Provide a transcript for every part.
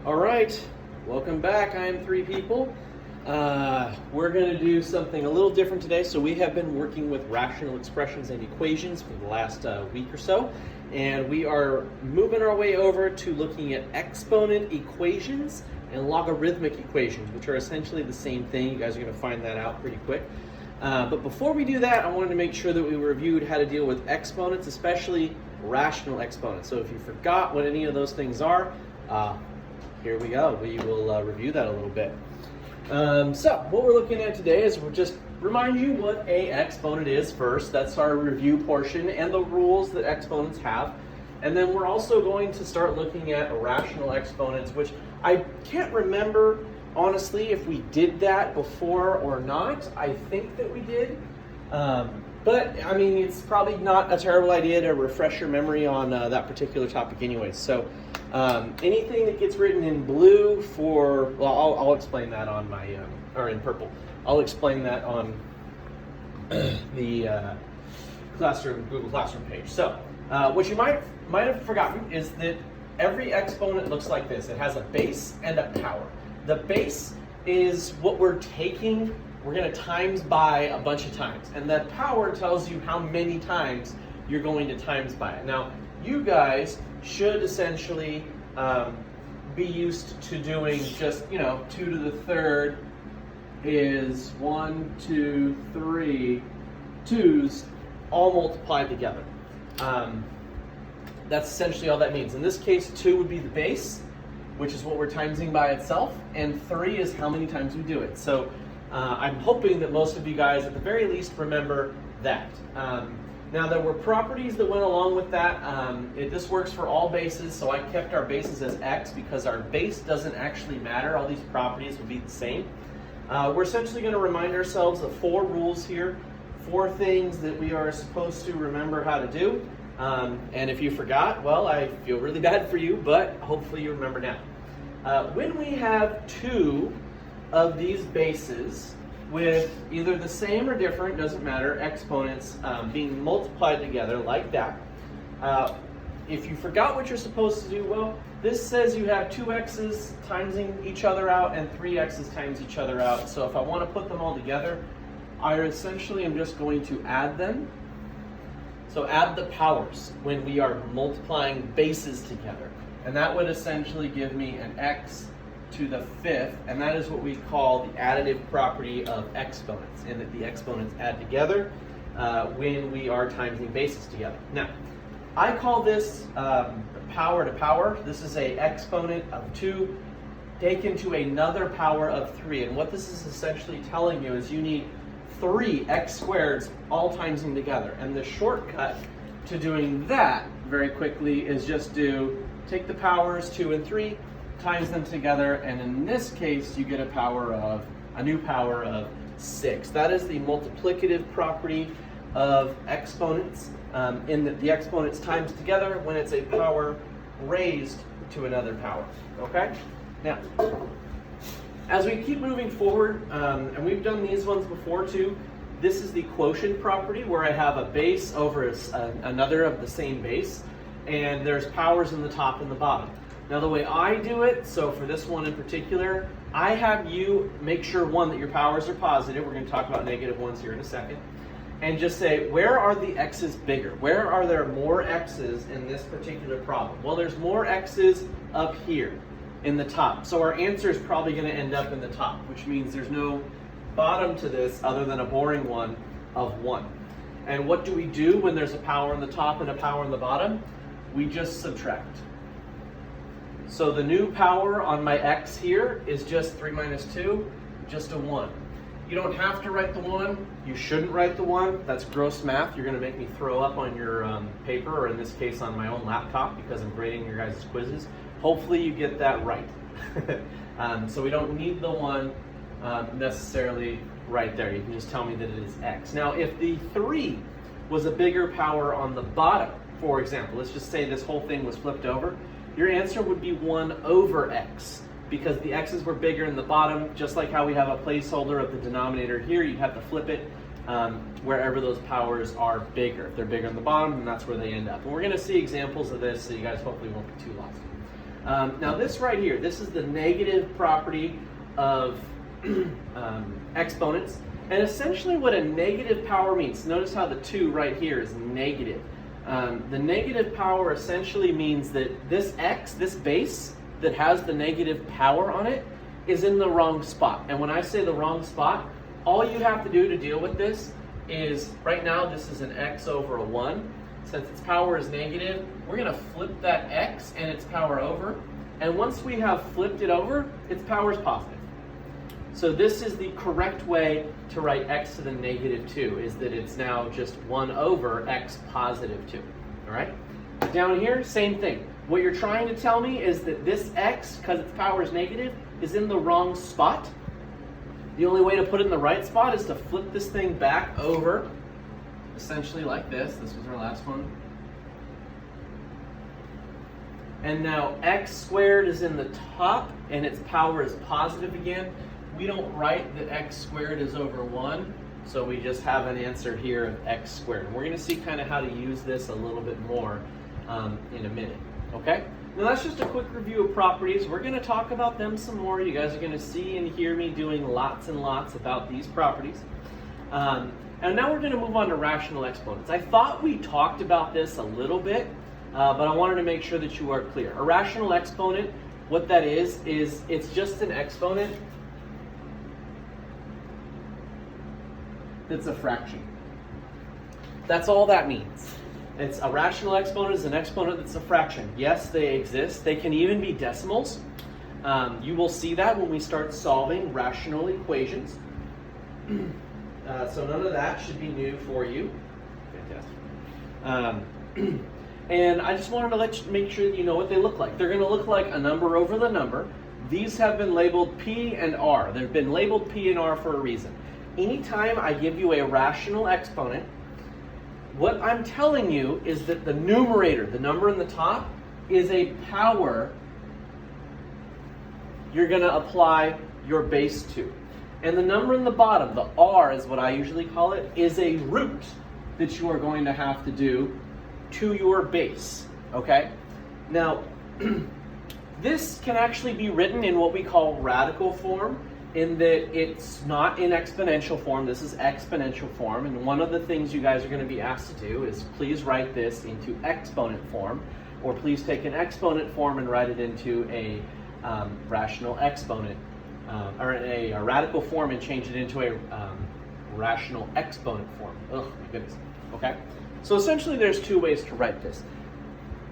All right, welcome back. I am three people. We're going to do something a little different today. So we have been working with rational expressions and equations for the last week or so, and we are moving our way over to looking at exponent equations and logarithmic equations, which are essentially the same thing. You guys are going to find that out pretty quick. But before we do that, I wanted to make sure that we reviewed how to deal with exponents, especially rational exponents. So if you forgot what any of those things are, here we go. We will review that a little bit. So what we're looking at today is we'll just remind you what a exponent is first. That's our review portion and the rules that exponents have. And then we're also going to start looking at rational exponents, which I can't remember honestly if we did that before or not. I think that we did. But I mean, it's probably not a terrible idea to refresh your memory on that particular topic anyways. So anything that gets written in blue well, I'll explain that on my, or in purple. I'll explain that on the Google Classroom page. So what you might have forgotten is that every exponent looks like this. It has a base and a power. The base is what we're going to times by a bunch of times. And that power tells you how many times you're going to times by it. Now, you guys should essentially be used to doing just, 2 to the third is 1, 2, 3 2's all multiplied together. That's essentially all that means. In this case, 2 would be the base, which is what we're timesing by itself, and 3 is how many times we do it. So I'm hoping that most of you guys at the very least remember that. Now there were properties that went along with that. This works for all bases, so I kept our bases as x because our base doesn't actually matter. All these properties will be the same. We're essentially going to remind ourselves of 4 rules here, 4 things that we are supposed to remember how to do. And if you forgot, well, I feel really bad for you, but hopefully you remember now. When we have 2 of these bases with either the same or different, doesn't matter, exponents being multiplied together like that, if you forgot what you're supposed to do, well, this says you have 2 x's timesing each other out and 3 x's times each other out. So if I want to put them all together, I essentially am just going to add them. So add the powers when we are multiplying bases together. And that would essentially give me an x to the 5th, and that is what we call the additive property of exponents, in that the exponents add together when we are timesing bases together. Now, I call this power to power. This is a exponent of 2 taken to another power of 3, and what this is essentially telling you is you need 3 x squareds all timesing together. And the shortcut to doing that very quickly is just take the powers 2 and 3, times them together, and in this case you get a new power of 6. That is the multiplicative property of exponents, in that the exponents times together when it's a power raised to another power. Okay? Now, as we keep moving forward, and we've done these ones before too, this is the quotient property where I have a base over another of the same base, and there's powers in the top and the bottom. Now the way I do it, so for this one in particular, I have you make sure, one, that your powers are positive. We're going to talk about negative ones here in a second. And just say, where are the x's bigger? Where are there more x's in this particular problem? Well, there's more x's up here in the top. So our answer is probably going to end up in the top, which means there's no bottom to this other than a boring one of 1. And what do we do when there's a power in the top and a power in the bottom? We just subtract. So the new power on my x here is just 3 minus 2, just a 1. You don't have to write the 1. You shouldn't write the 1. That's gross math. You're going to make me throw up on your paper, or in this case on my own laptop, because I'm grading your guys' quizzes. Hopefully you get that right. So we don't need the 1 necessarily right there. You can just tell me that it is x. Now if the 3 was a bigger power on the bottom, for example, let's just say this whole thing was flipped over, your answer would be 1 over x, because the x's were bigger in the bottom. Just like how we have a placeholder of the denominator here, you'd have to flip it wherever those powers are bigger. If they're bigger in the bottom, then that's where they end up. And we're going to see examples of this, so you guys hopefully won't be too lost. Now this right here, this is the negative property of exponents. And essentially what a negative power means, notice how the 2 right here is negative. The negative power essentially means that this x, this base that has the negative power on it, is in the wrong spot. And when I say the wrong spot, all you have to do to deal with this is, right now this is an x over a 1. Since its power is negative, we're going to flip that x and its power over. And once we have flipped it over, its power is positive. So this is the correct way to write x to the negative 2, is that it's now just 1 over x positive 2. All right? Down here, same thing. What you're trying to tell me is that this x, because its power is negative, is in the wrong spot. The only way to put it in the right spot is to flip this thing back over, essentially like this. This was our last one. And now x squared is in the top, and its power is positive again. We don't write that x squared is over 1, so we just have an answer here of x squared. And we're going to see kind of how to use this a little bit more in a minute. Okay? Now that's just a quick review of properties. We're going to talk about them some more. You guys are going to see and hear me doing lots and lots about these properties. And now we're going to move on to rational exponents. I thought we talked about this a little bit, but I wanted to make sure that you are clear. A rational exponent, what that is it's just an exponent that's a fraction. That's all that means. It's a rational exponent is an exponent that's a fraction. Yes, they exist. They can even be decimals. You will see that when we start solving rational equations. So none of that should be new for you. Fantastic. And I just wanted to make sure that you know what they look like. They're going to look like a number over the number. These have been labeled P and R. They've been labeled P and R for a reason. Anytime I give you a rational exponent, what I'm telling you is that the numerator, the number in the top, is a power you're going to apply your base to. And the number in the bottom, the R is what I usually call it, is a root that you are going to have to do to your base. Okay? Now, this can actually be written in what we call radical form, in that it's not in exponential form. This is exponential form, and one of the things you guys are going to be asked to do is please write this into exponent form, or please take an exponent form and write it into a rational exponent, or a radical form and change it into a rational exponent form. Oh my goodness. Okay? So essentially there's two ways to write this.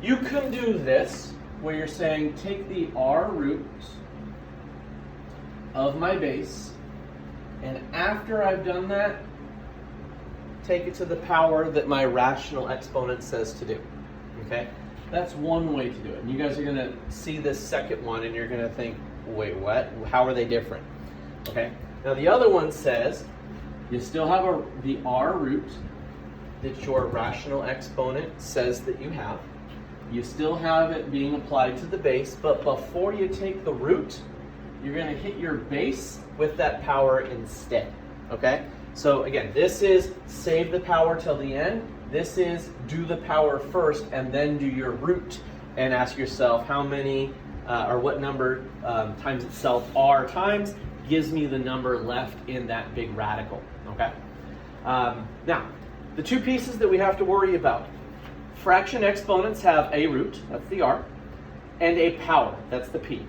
You can do this, where you're saying take the R root of my base, and after I've done that, take it to the power that my rational exponent says to do. Okay? That's one way to do it. And you guys are going to see this second one and you're going to think, wait, what? How are they different? Okay? Now the other one says you still have the R root that your rational exponent says that you have. You still have it being applied to the base, but before you take the root, you're going to hit your base with that power instead. Okay? So again, this is save the power till the end. This is do the power first and then do your root and ask yourself how many or what number times itself R times gives me the number left in that big radical. Okay? Now, the two pieces that we have to worry about. Fraction exponents have a root, that's the R, and a power, that's the P.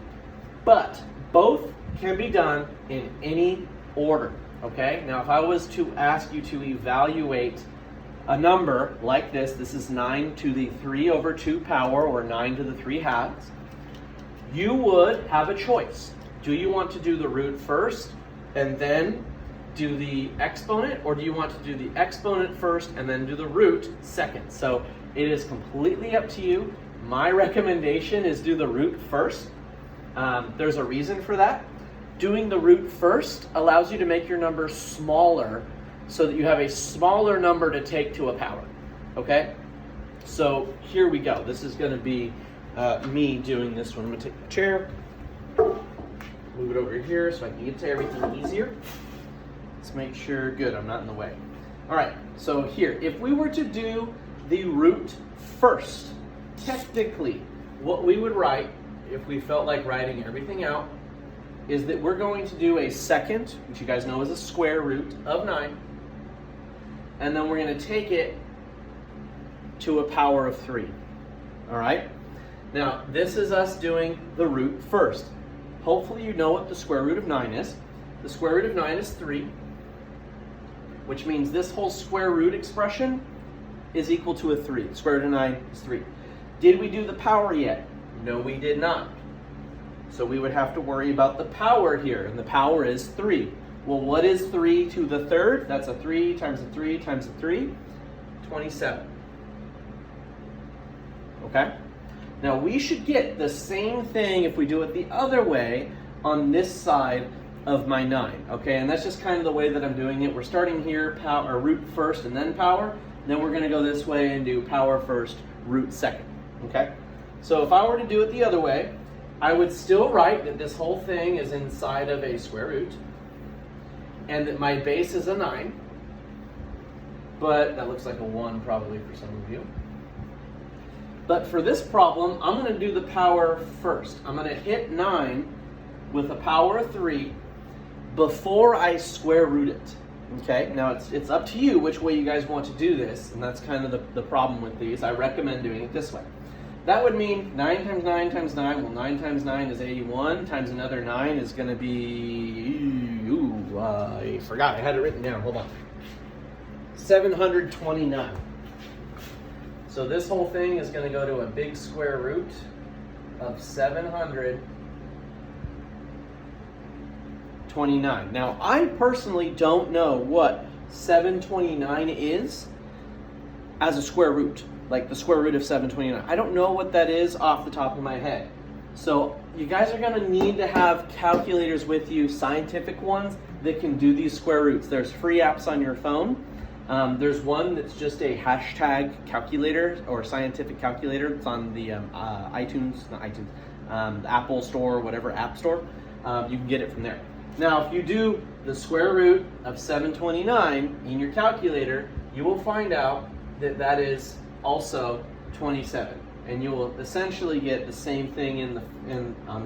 But both can be done in any order, okay? Now, if I was to ask you to evaluate a number like this is 9 to the 3 over 2 power, or 9 to the 3 halves, you would have a choice. Do you want to do the root first and then do the exponent, or do you want to do the exponent first and then do the root second? So it is completely up to you. My recommendation is do the root first. There's a reason for that. Doing the root first allows you to make your number smaller so that you have a smaller number to take to a power. Okay? So here we go. This is going to be me doing this one. I'm going to take my chair, move it over here so I can get to everything easier. Let's make sure, good, I'm not in the way. All right, so here, if we were to do the root first, technically what we would write if we felt like writing everything out, is that we're going to do a second, which you guys know is a square root of 9, and then we're going to take it to a power of 3. All right? Now, this is us doing the root first. Hopefully you know what the square root of 9 is. The square root of 9 is 3, which means this whole square root expression is equal to a 3. The square root of 9 is 3. Did we do the power yet? No, we did not. So we would have to worry about the power here, and the power is 3. Well, what is 3 to the third? That's a 3 times a 3 times a 3, 27. Okay? Now we should get the same thing if we do it the other way on this side of my 9. Okay, and that's just kind of the way that I'm doing it. We're starting here, power, root first and then power. Then we're going to go this way and do power first, root second. Okay? So if I were to do it the other way, I would still write that this whole thing is inside of a square root and that my base is a 9, but that looks like a 1 probably for some of you. But for this problem, I'm going to do the power first. I'm going to hit 9 with a power of 3 before I square root it. Okay, now it's up to you which way you guys want to do this, and that's kind of the problem with these. I recommend doing it this way. That would mean 9 times 9 times 9, well 9 times 9 is 81, times another 9 is going to be, I forgot, I had it written down, hold on. 729. So this whole thing is going to go to a big square root of 729. Now, I personally don't know what 729 is as a square root, like the square root of 729. I don't know what that is off the top of my head. So you guys are going to need to have calculators with you, scientific ones that can do these square roots. There's free apps on your phone. There's one that's just a hashtag calculator or scientific calculator. It's on the the Apple Store, whatever app store. You can get it from there. Now, if you do the square root of 729 in your calculator, you will find out that that is also 27. And you will essentially get the same thing in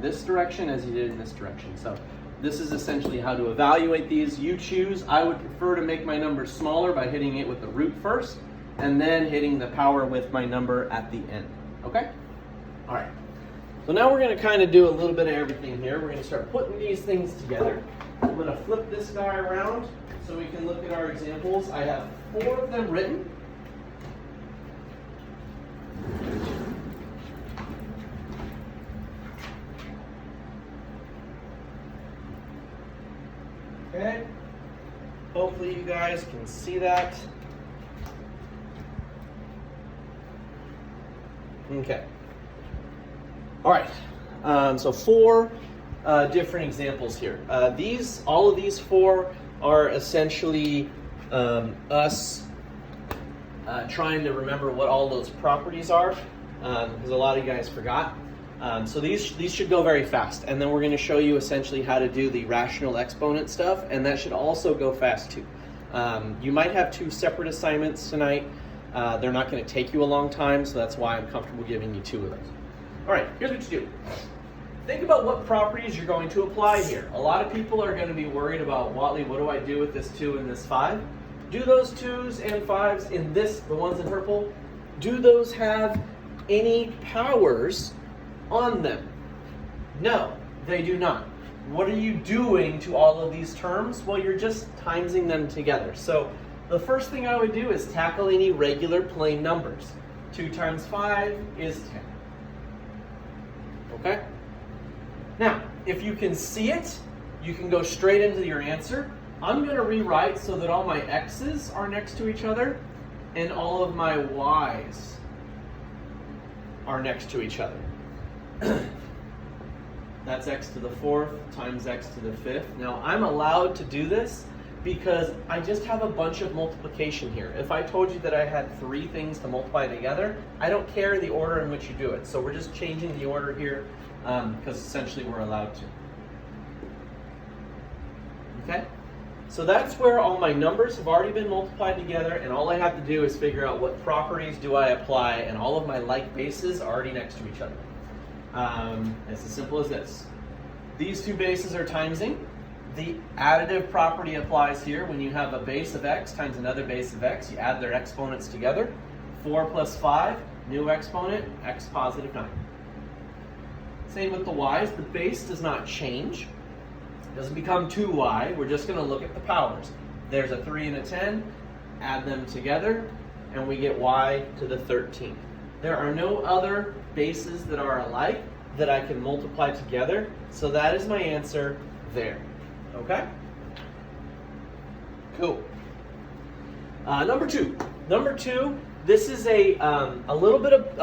this direction as you did in this direction. So this is essentially how to evaluate these. You choose. I would prefer to make my number smaller by hitting it with the root first and then hitting the power with my number at the end. Okay? All right. So now we're going to kind of do a little bit of everything here. We're going to start putting these things together. I'm going to flip this guy around so we can look at our examples. I have 4 of them written. Okay, hopefully you guys can see that. Okay. All right, so 4 different examples here. All of these 4 are essentially us trying to remember what all those properties are, because a lot of you guys forgot. So these should go very fast, and then we're going to show you essentially how to do the rational exponent stuff, and that should also go fast too. You might have 2 separate assignments tonight. They're not going to take you a long time, so that's why I'm comfortable giving you 2 of those. All right, here's what you do. Think about what properties you're going to apply here. A lot of people are going to be worried about, Watley, what do I do with this 2 and this 5? Do those 2s and 5s in this, the ones in purple, do those have any powers on them? No, they do not. What are you doing to all of these terms? Well, you're just timesing them together. So the first thing I would do is tackle any regular plain numbers. 2 times 5 is 10. Okay? Now, if you can see it, you can go straight into your answer. I'm going to rewrite so that all my x's are next to each other and all of my y's are next to each other. That's x to the 4th times x to the 5th. Now, I'm allowed to do this because I just have a bunch of multiplication here. If I told you that I had 3 things to multiply together, I don't care the order in which you do it. So we're just changing the order here because essentially we're allowed to. Okay? So that's where all my numbers have already been multiplied together, and all I have to do is figure out what properties do I apply, and all of my like bases are already next to each other. It's as simple as this. These two bases are timesing. The additive property applies here. When you have a base of x times another base of x, you add their exponents together. 4 plus 5, new exponent, x positive 9. Same with the y's. The base does not change. It doesn't become 2y. We're just going to look at the powers. There's a 3 and a 10. Add them together, and we get y to the 13th. There are no other bases that are alike that I can multiply together, so that is my answer there. Okay? Cool. Number two. Number two, this is a little bit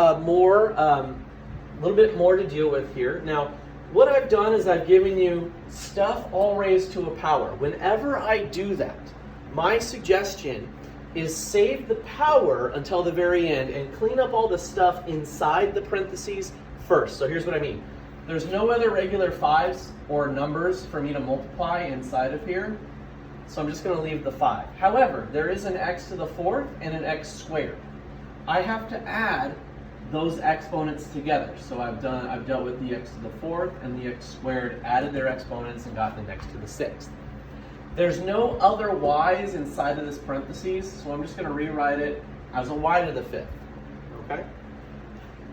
more to deal with here. Now, what I've done is I've given you stuff all raised to a power. Whenever I do that, my suggestion is save the power until the very end and clean up all the stuff inside the parentheses first. So here's what I mean. There's no other regular 5s or numbers for me to multiply inside of here, so I'm just going to leave the 5. However, there is an x to the 4th and an x squared. I have to add those exponents together. So I've dealt with the x to the 4th and the x squared, added their exponents, and got the x to the 6th. There's no other y's inside of this parentheses, so I'm just going to rewrite it as a y to the 5th. Okay?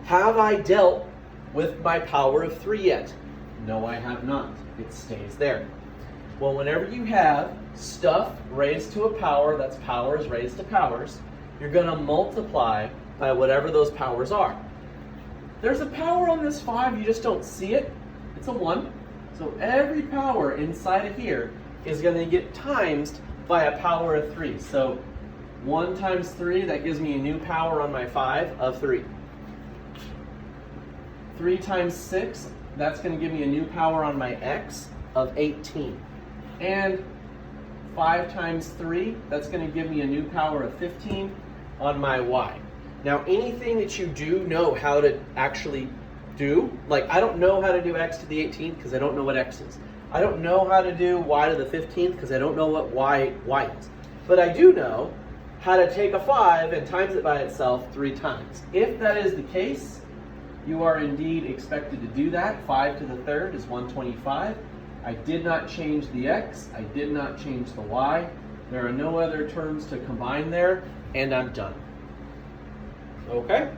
Have I dealt with my power of 3 yet? No, I have not. It stays there. Well, whenever you have stuff raised to a power, that's powers raised to powers, you're going to multiply by whatever those powers are. There's a power on this 5, you just don't see it. It's a 1. So every power inside of here is going to get timesed by a power of 3. So 1 times 3, that gives me a new power on my 5 of 3. 3 times 6, that's going to give me a new power on my x of 18. And 5 times 3, that's going to give me a new power of 15 on my y. Now, anything that you do know how to actually do, like I don't know how to do x to the 18th because I don't know what x is. I don't know how to do y to the 15th because I don't know what y is. But I do know how to take a 5 and times it by itself 3 times. If that is the case, you are indeed expected to do that. 5 to the 3rd is 125. I did not change the x. I did not change the y. There are no other terms to combine there, and I'm done. Okay?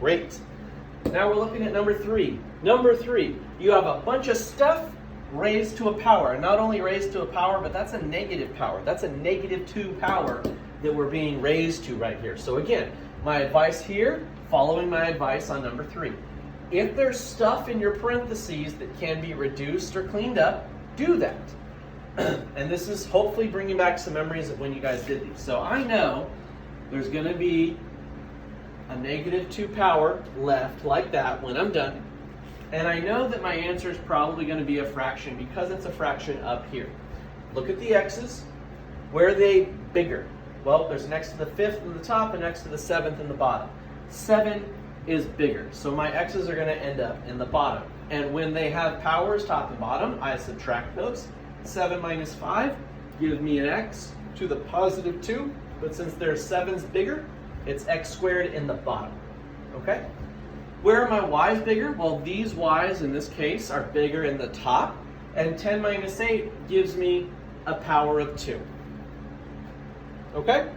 Great. Now we're looking at number 3. Number 3, you have a bunch of stuff raised to a power. And not only raised to a power, but that's a negative power. That's a -2 power that we're being raised to right here. So again, my advice here, following my advice on number 3. If there's stuff in your parentheses that can be reduced or cleaned up, do that. And this is hopefully bringing back some memories of when you guys did these. So I know there's going to be a -2 power left like that when I'm done. And I know that my answer is probably going to be a fraction because it's a fraction up here. Look at the x's. Where are they bigger? Well, there's an x to the 5th in the top and x to the 7th in the bottom. 7 is bigger, so my x's are going to end up in the bottom. And when they have powers top and bottom, I subtract those. 7 minus 5 gives me an x to the +2, but since there's 7's bigger, it's x squared in the bottom. Okay? Where are my y's bigger? Well, these y's in this case are bigger in the top, and 10 minus 8 gives me a power of 2. Okay?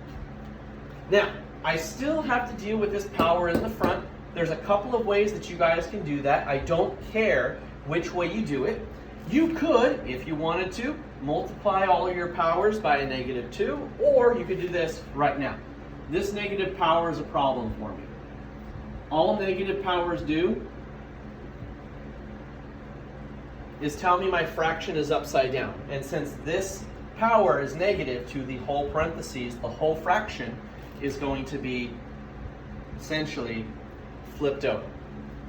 Now, I still have to deal with this power in the front. There's a couple of ways that you guys can do that. I don't care which way you do it. You could, if you wanted to, multiply all of your powers by a -2, or you could do this right now. This negative power is a problem for me. All negative powers do is tell me my fraction is upside down. And since this power is negative to the whole parentheses, the whole fraction is going to be essentially flipped over.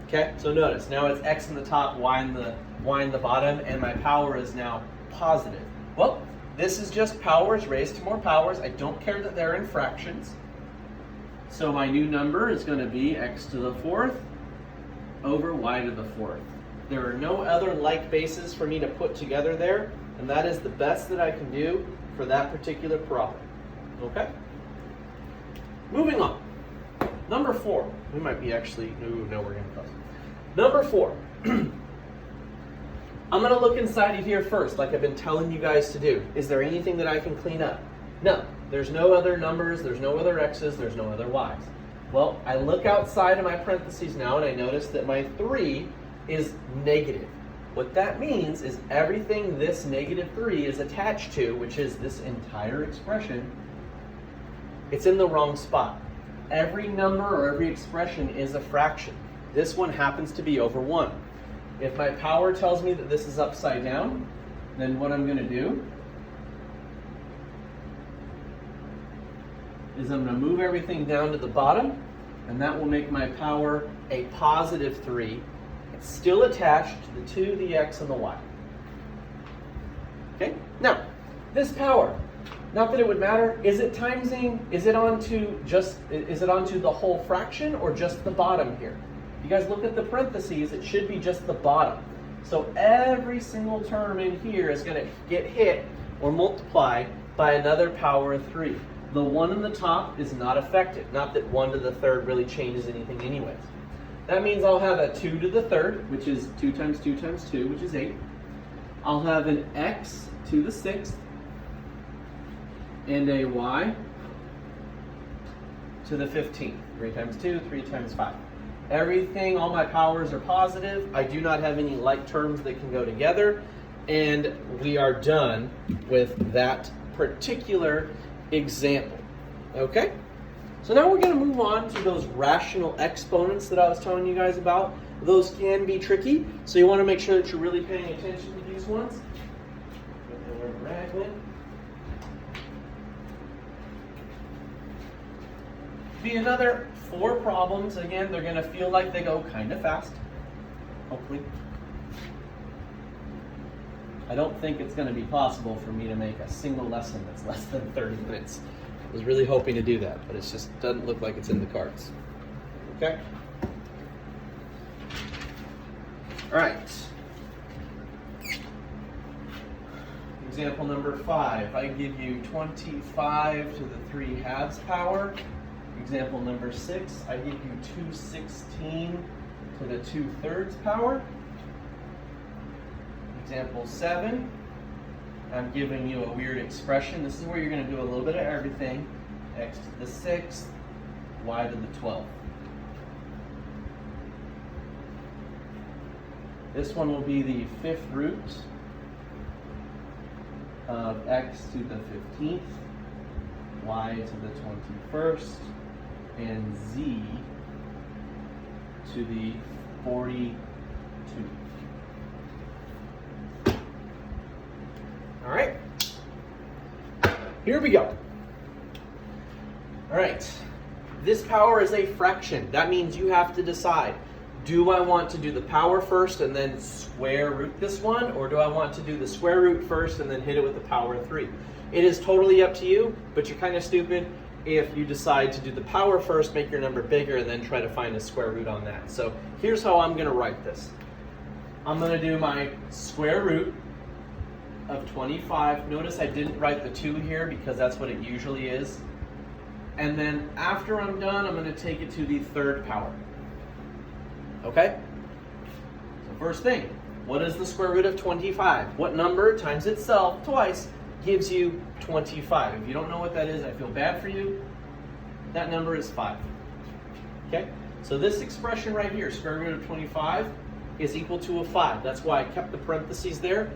Okay, so notice, now it's x in the top, y in the bottom, and my power is now positive. Well, this is just powers raised to more powers. I don't care that they're in fractions. So my new number is going to be x to the 4th over y to the 4th. There are no other like bases for me to put together there, and that is the best that I can do for that particular problem. Okay? Moving on. Number 4. We might be actually, no, we're going to close. Number 4. I'm going to look inside of here first, like I've been telling you guys to do. Is there anything that I can clean up? No. There's no other numbers, there's no other x's, there's no other y's. Well, I look outside of my parentheses now and I notice that my 3 is negative. What that means is everything this negative 3 is attached to, which is this entire expression, it's in the wrong spot. Every number or every expression is a fraction. This one happens to be over 1. If my power tells me that this is upside down, then what I'm going to do is I'm going to move everything down to the bottom, and that will make my power a positive 3. It's still attached to the 2, the x, and the y. Okay? Now, this power, not that it would matter, is it onto the whole fraction or just the bottom here? You guys look at the parentheses, it should be just the bottom. So every single term in here is going to get hit or multiplied by another power of 3. The 1 in the top is not affected. Not that 1 to the third really changes anything anyways. That means I'll have a 2 to the third, which is 2 times 2 times 2, which is 8. I'll have an x to the 6th, and a y to the 15th. 3 times 2, 3 times 5. Everything, all my powers are positive. I do not have any like terms that can go together. And we are done with that particular example. Okay? So now we're going to move on to those rational exponents that I was telling you guys about. Those can be tricky, so you want to make sure that you're really paying attention to these ones. Be another 4 problems. Again, they're going to feel like they go kind of fast, hopefully. I don't think it's going to be possible for me to make a single lesson that's less than 30 minutes. I was really hoping to do that, but it just doesn't look like it's in the cards. Okay? All right. Example number 5. I give you 25 to the 3/2 power. Example number 6. I give you 216 to the 2/3 power. Example 7. I'm giving you a weird expression. This is where you're going to do a little bit of everything. X to the 6th, y to the 12th. This one will be the 5th root of x to the 15th, y to the 21st, and z to the 42. All right, here we go. All right, this power is a fraction. That means you have to decide, do I want to do the power first and then square root this one, or do I want to do the square root first and then hit it with the power of 3? It is totally up to you, but you're kind of stupid if you decide to do the power first, make your number bigger, and then try to find a square root on that. So here's how I'm going to write this. I'm going to do my square root of 25. Notice I didn't write the 2 here because that's what it usually is. And then after I'm done, I'm going to take it to the 3rd power. Okay? So first thing, what is the square root of 25? What number times itself twice gives you 25? If you don't know what that is, I feel bad for you. That number is 5. Okay? So this expression right here, square root of 25, is equal to a 5. That's why I kept the parentheses there.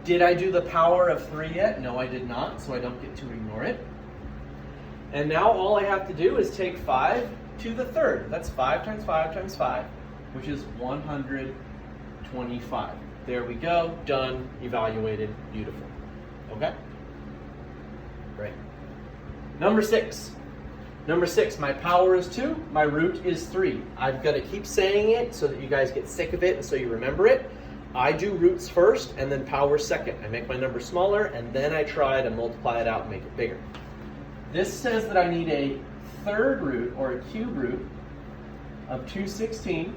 Did I do the power of 3 yet? No, I did not, so I don't get to ignore it. And now all I have to do is take 5 to the 3rd. That's 5 times 5 times 5, which is 125. There we go. Done. Evaluated. Beautiful. Okay? Great. Number 6. Number 6, my power is 2, my root is 3. I've got to keep saying it so that you guys get sick of it and so you remember it. I do roots first and then power second. I make my number smaller and then I try to multiply it out and make it bigger. This says that I need a 3rd root or a cube root of 216.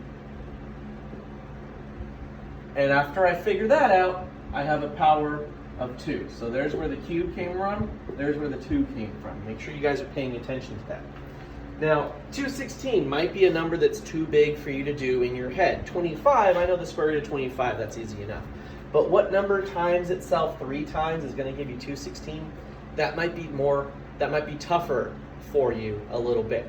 And after I figure that out, I have a power of 2. So there's where the cube came from, there's where the 2 came from. Make sure you guys are paying attention to that. Now, 216 might be a number that's too big for you to do in your head. 25, I know the square root of 25, that's easy enough. But what number times itself 3 times is going to give you 216? That might be tougher for you a little bit.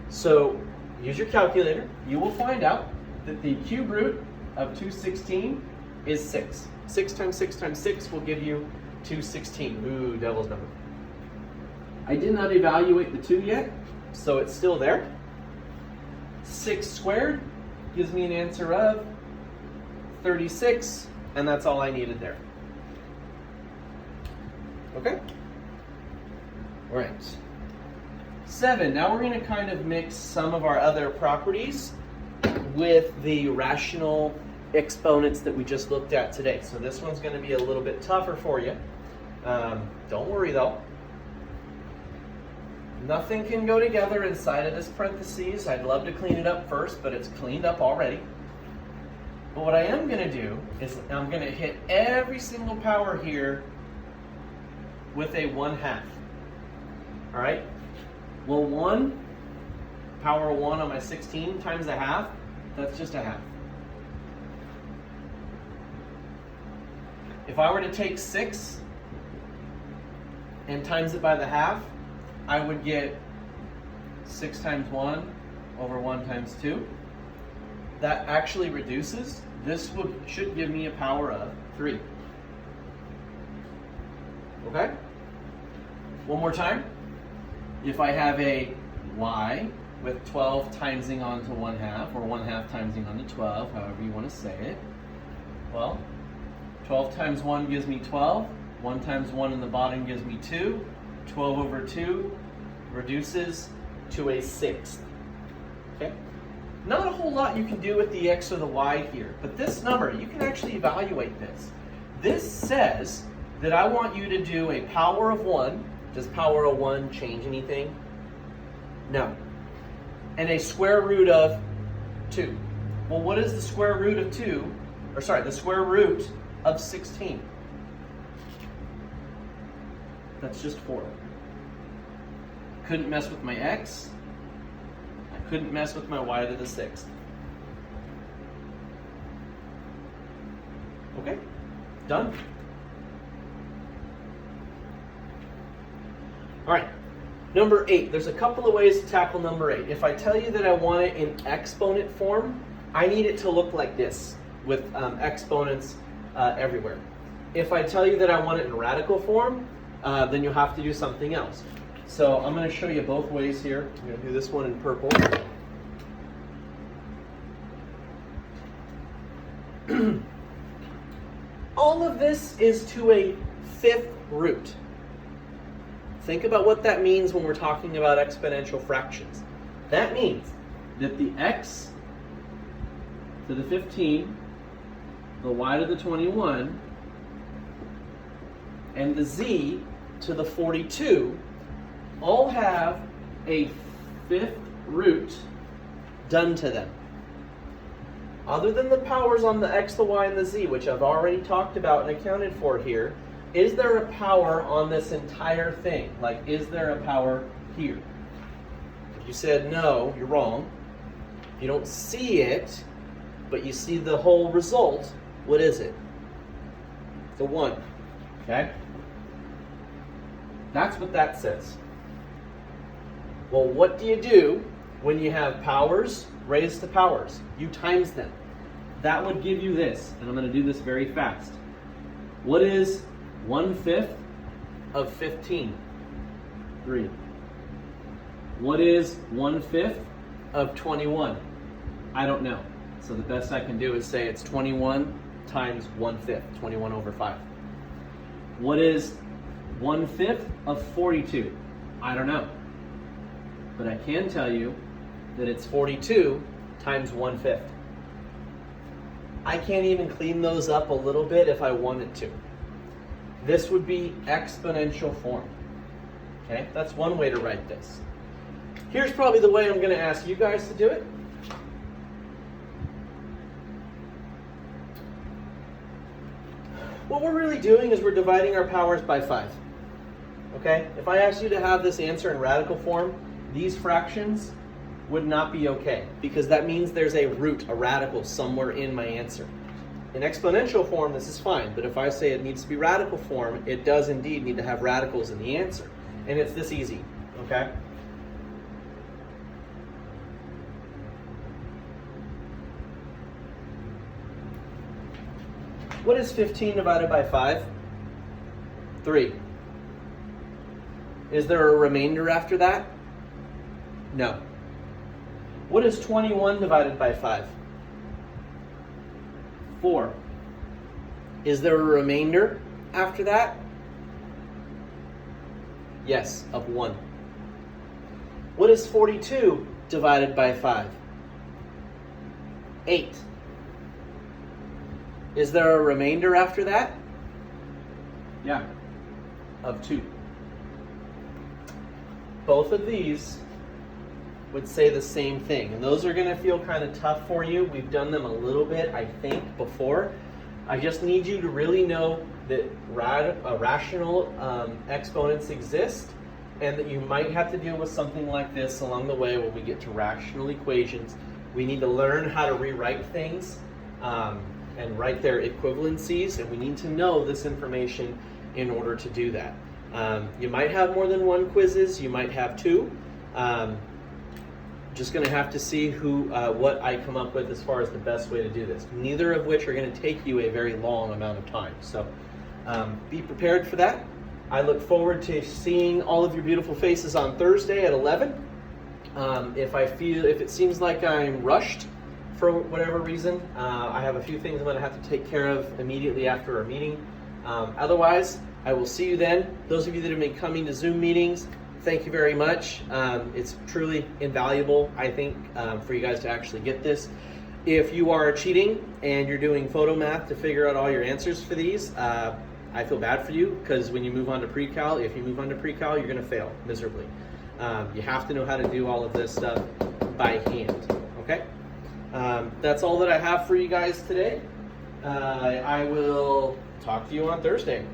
So use your calculator. You will find out that the cube root of 216 is 6. 6 times 6 times 6 will give you 216. Ooh, devil's number. I did not evaluate the 2 yet, so it's still there. 6 squared gives me an answer of 36, and that's all I needed there. Okay? All right. 7, now we're going to kind of mix some of our other properties with the rational exponents that we just looked at today. So this one's going to be a little bit tougher for you. Don't worry though. Nothing can go together inside of this parentheses. I'd love to clean it up first, but it's cleaned up already. But what I am going to do is I'm going to hit every single power here with a 1/2. All right? Well, 1, power 1 on my 16 times 1/2, that's just 1/2. If I were to take 6 and times it by the 1/2, I would get 6 times 1 over 1 times 2. That actually reduces. This should give me a power of 3. Okay? One more time. If I have a y with 12 timesing onto 1/2, or 1/2 timesing onto 12, however you want to say it, well, 12 times 1 gives me 12. 1 times 1 in the bottom gives me 2. 12 over 2 reduces to a 1/6. Okay? Not a whole lot you can do with the x or the y here, but this number, you can actually evaluate this. This says that I want you to do a power of 1. Does power of 1 change anything? No. And a square root of 2. Well, what is the square root of 2? Or sorry, the square root of 16? That's just 4. Couldn't mess with my x. I couldn't mess with my y to the 6th. Okay, done. All right, number 8. There's a couple of ways to tackle number 8. If I tell you that I want it in exponent form, I need it to look like this with exponents everywhere. If I tell you that I want it in radical form, then you'll have to do something else. So I'm going to show you both ways here. I'm going to do this one in purple. All of this is to a 5th root. Think about what that means when we're talking about exponential fractions. That means that the x to the 15, the y to the 21, and the z to the 42 all have a 5th root done to them. Other than the powers on the x, the y, and the z, which I've already talked about and accounted for here, is there a power on this entire thing? Like, is there a power here? If you said no, you're wrong. If you don't see it, but you see the whole result, what is it? It's a 1. Okay? That's what that says. Well, what do you do when you have powers raised to powers? You times them. That would give you this, and I'm going to do this very fast. What is 1/5 of 15? 3. What is 1/5 of 21? I don't know. So the best I can do is say it's 21 times 1/5, 21 over 5. What is 1/5 of 42? I don't know. But I can tell you that it's 42 times 1/5. I can't even clean those up a little bit if I wanted to. This would be exponential form. Okay, that's one way to write this. Here's probably the way I'm going to ask you guys to do it. What we're really doing is we're dividing our powers by 5. Okay? If I asked you to have this answer in radical form, these fractions would not be okay, because that means there's a root, a radical somewhere in my answer. In exponential form, this is fine, but if I say it needs to be radical form, it does indeed need to have radicals in the answer. And it's this easy, okay? What is 15 divided by 5? 3. Is there a remainder after that? No. What is 21 divided by 5? 4. Is there a remainder after that? Yes, of 1. What is 42 divided by 5? 8. Is there a remainder after that? Yeah, of 2. Both of these would say the same thing, and those are going to feel kind of tough for you. We've done them a little bit, I think, before. I just need you to really know that rational exponents exist, and that you might have to deal with something like this along the way when we get to rational equations. We need to learn how to rewrite things and write their equivalencies, and we need to know this information in order to do that. You might have more than one quizzes, you might have 2. Just going to have to see what I come up with as far as the best way to do this. Neither of which are going to take you a very long amount of time. So be prepared for that. I look forward to seeing all of your beautiful faces on Thursday at 11. If it seems like I'm rushed for whatever reason, I have a few things I'm going to have to take care of immediately after our meeting. Otherwise, I will see you then. Those of you that have been coming to Zoom meetings, thank you very much. It's truly invaluable, I think, for you guys to actually get this. If you are cheating and you're doing photo math to figure out all your answers for these, I feel bad for you, because when you move on to pre-cal, if you move on to pre-cal, you're going to fail miserably. You have to know how to do all of this stuff by hand, okay? That's all that I have for you guys today. I will talk to you on Thursday.